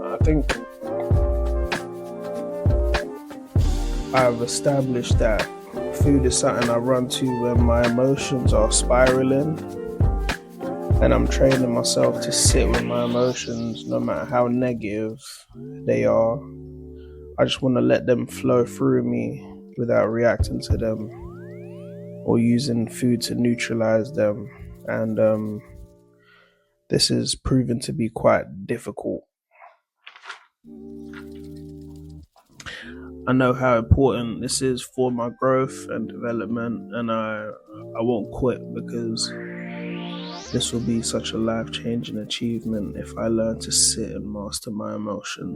I think I've established that food is something I run to when my emotions are spiraling, and I'm training myself to sit with my emotions no matter how negative they are. I just want to let them flow through me without reacting to them or using food to neutralize them. And this is proven to be quite difficult. I know how important this is for my growth and development, and I won't quit because this will be such a life-changing achievement if I learn to sit and master my emotions.